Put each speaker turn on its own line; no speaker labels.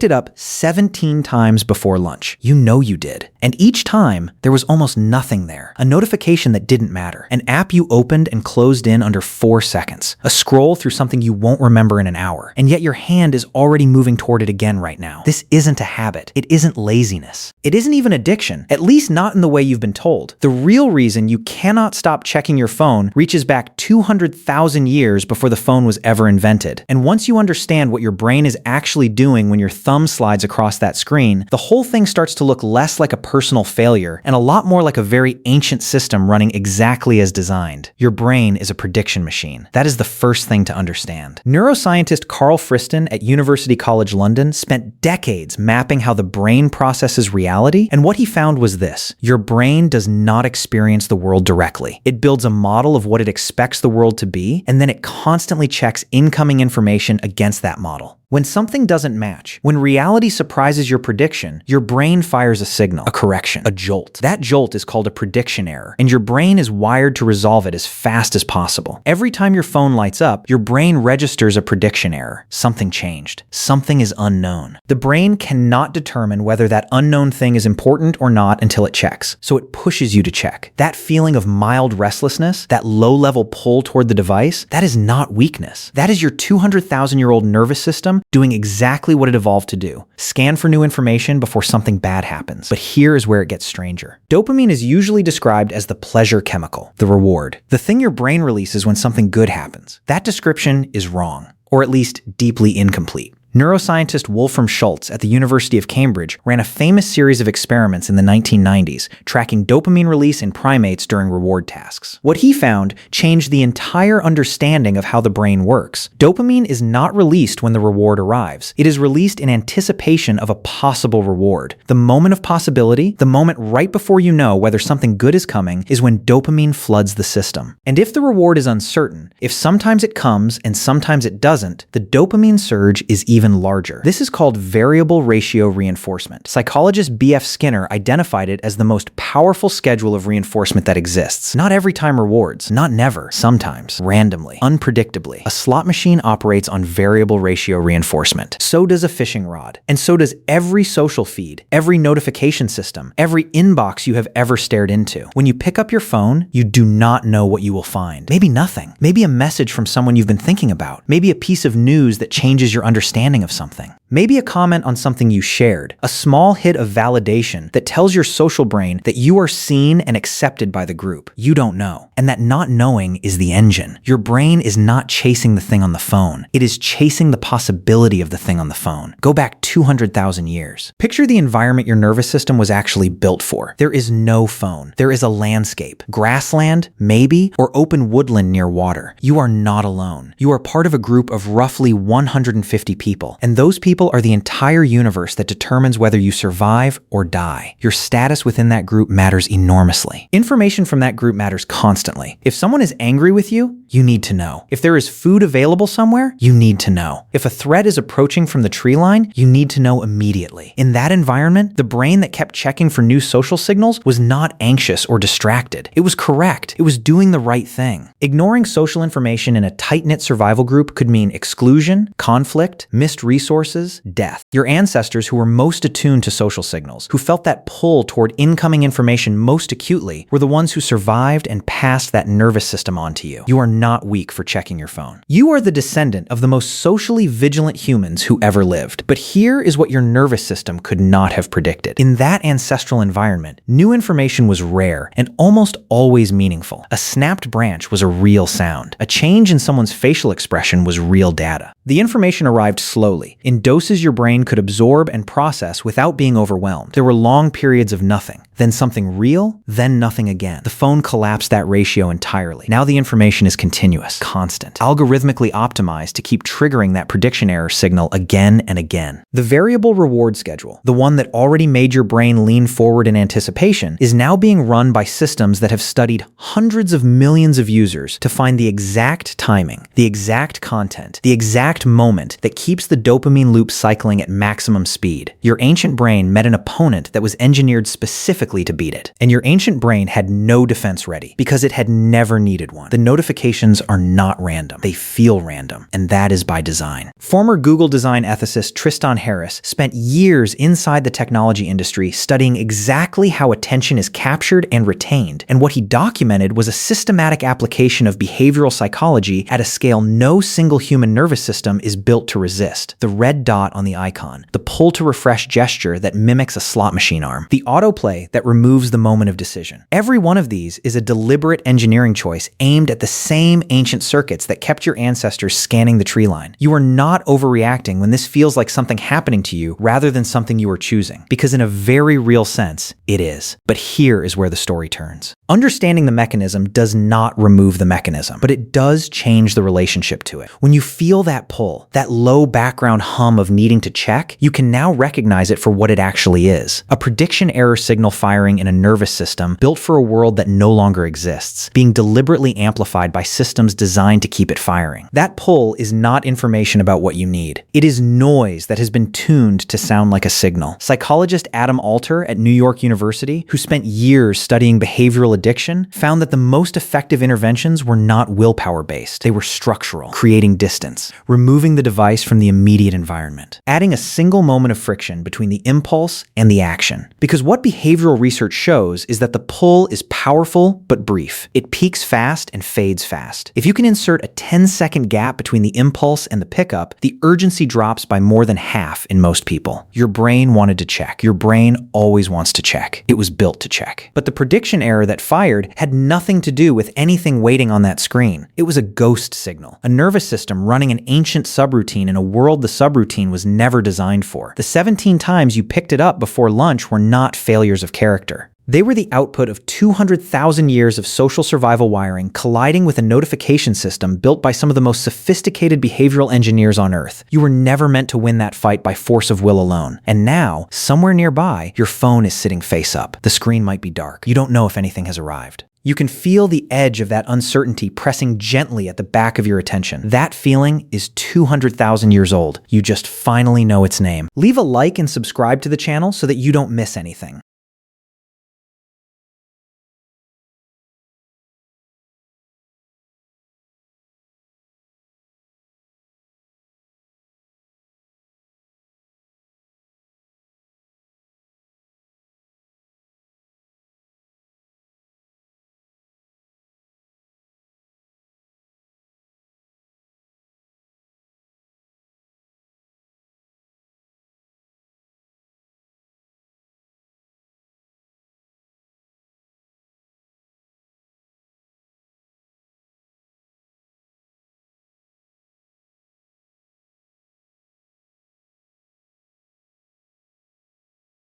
it up 17 times before lunch. You know you did. And each time, there was almost nothing there. A notification that didn't matter. An app you opened and closed in under 4 seconds. A scroll through something you won't remember in an hour. And yet your hand is already moving toward it again right now. This isn't a habit. It isn't laziness. It isn't even addiction, at least not in the way you've been told. The real reason you cannot stop checking your phone reaches back 200,000 years before the phone was ever invented. And once you understand what your brain is actually doing when your thumb slides across that screen, the whole thing starts to look less like a personal failure and a lot more like a very ancient system running exactly as designed. Your brain is a prediction machine. That is the first thing to understand. Neuroscientist Carl Friston at University College London spent decades mapping how the brain processes reality, and what he found was this: your brain does not experience the world directly. It builds a model of what it expects the world to be, and then it constantly checks incoming information against that model. When something doesn't match, when reality surprises your prediction, your brain fires a signal, a correction, a jolt. That jolt is called a prediction error, and your brain is wired to resolve it as fast as possible. Every time your phone lights up, your brain registers a prediction error. Something changed. Something is unknown. The brain cannot determine whether that unknown thing is important or not until it checks, so it pushes you to check. That feeling of mild restlessness, that low-level pull toward the device, that is not weakness. That is your 200,000-year-old nervous system doing exactly what it evolved to do: scan for new information before something bad happens. But here is where it gets stranger. Dopamine is usually described as the pleasure chemical, the reward, the thing your brain releases when something good happens. That description is wrong, or at least deeply incomplete. Neuroscientist Wolfram Schultz at the University of Cambridge ran a famous series of experiments in the 1990s, tracking dopamine release in primates during reward tasks. What he found changed the entire understanding of how the brain works. Dopamine is not released when the reward arrives. It is released in anticipation of a possible reward. The moment of possibility, the moment right before you know whether something good is coming, is when dopamine floods the system. And if the reward is uncertain, if sometimes it comes and sometimes it doesn't, the dopamine surge is even larger. This is called variable ratio reinforcement. Psychologist B.F. Skinner identified it as the most powerful schedule of reinforcement that exists. Not every time rewards, not never, sometimes, randomly, unpredictably. A slot machine operates on variable ratio reinforcement. So does a fishing rod. And so does every social feed, every notification system, every inbox you have ever stared into. When you pick up your phone, you do not know what you will find. Maybe nothing. Maybe a message from someone you've been thinking about. Maybe a piece of news that changes your understanding of something. Maybe a comment on something you shared, a small hit of validation that tells your social brain that you are seen and accepted by the group. You don't know. And that not knowing is the engine. Your brain is not chasing the thing on the phone. It is chasing the possibility of the thing on the phone. Go back 200,000 years. Picture the environment your nervous system was actually built for. There is no phone. There is a landscape, grassland, maybe, or open woodland near water. You are not alone. You are part of a group of roughly 150 people, and those people are the entire universe that determines whether you survive or die. Your status within that group matters enormously. Information from that group matters constantly. If someone is angry with you, you need to know. If there is food available somewhere, you need to know. If a threat is approaching from the tree line, you need to know immediately. In that environment, the brain that kept checking for new social signals was not anxious or distracted. It was correct. It was doing the right thing. Ignoring social information in a tight-knit survival group could mean exclusion, conflict, missed resources, death. Your ancestors who were most attuned to social signals, who felt that pull toward incoming information most acutely, were the ones who survived and passed that nervous system on to you. You are not weak for checking your phone. You are the descendant of the most socially vigilant humans who ever lived. But here is what your nervous system could not have predicted. In that ancestral environment, new information was rare and almost always meaningful. A snapped branch was a real sound. A change in someone's facial expression was real data. The information arrived slowly, in doses your brain could absorb and process without being overwhelmed. There were long periods of nothing, then something real, then nothing again. The phone collapsed that ratio entirely. Now the information is continuous, constant, algorithmically optimized to keep triggering that prediction error signal again and again. The variable reward schedule, the one that already made your brain lean forward in anticipation, is now being run by systems that have studied hundreds of millions of users to find the exact timing, the exact content, the exact moment that keeps the dopamine loop loop cycling at maximum speed. Your ancient brain met an opponent that was engineered specifically to beat it. And your ancient brain had no defense ready because it had never needed one. The notifications are not random. They feel random, and that is by design. Former Google design ethicist Tristan Harris spent years inside the technology industry studying exactly how attention is captured and retained, and what he documented was a systematic application of behavioral psychology at a scale no single human nervous system is built to resist. The red dot on the icon, the pull to refresh gesture that mimics a slot machine arm, the autoplay that removes the moment of decision. Every one of these is a deliberate engineering choice aimed at the same ancient circuits that kept your ancestors scanning the tree line. You are not overreacting when this feels like something happening to you rather than something you are choosing, because in a very real sense, it is. But here is where the story turns. Understanding the mechanism does not remove the mechanism, but it does change the relationship to it. When you feel that pull, that low background hum of needing to check, you can now recognize it for what it actually is. A prediction error signal firing in a nervous system built for a world that no longer exists, being deliberately amplified by systems designed to keep it firing. That pull is not information about what you need. It is noise that has been tuned to sound like a signal. Psychologist Adam Alter at New York University, who spent years studying behavioral addiction, found that the most effective interventions were not willpower-based. They were structural, creating distance, removing the device from the immediate environment, adding a single moment of friction between the impulse and the action. Because what behavioral research shows is that the pull is powerful but brief. It peaks fast and fades fast. If you can insert a 10-second gap between the impulse and the pickup, the urgency drops by more than half in most people. Your brain wanted to check. Your brain always wants to check. It was built to check. But the prediction error that fired had nothing to do with anything waiting on that screen. It was a ghost signal, a nervous system running an ancient subroutine in a world the subroutine was never designed for. The 17 times you picked it up before lunch were not failures of character. They were the output of 200,000 years of social survival wiring colliding with a notification system built by some of the most sophisticated behavioral engineers on Earth. You were never meant to win that fight by force of will alone. And now, somewhere nearby, your phone is sitting face up. The screen might be dark. You don't know if anything has arrived. You can feel the edge of that uncertainty pressing gently at the back of your attention. That feeling is 200,000 years old. You just finally know its name. Leave a like and subscribe to the channel so that you don't miss anything.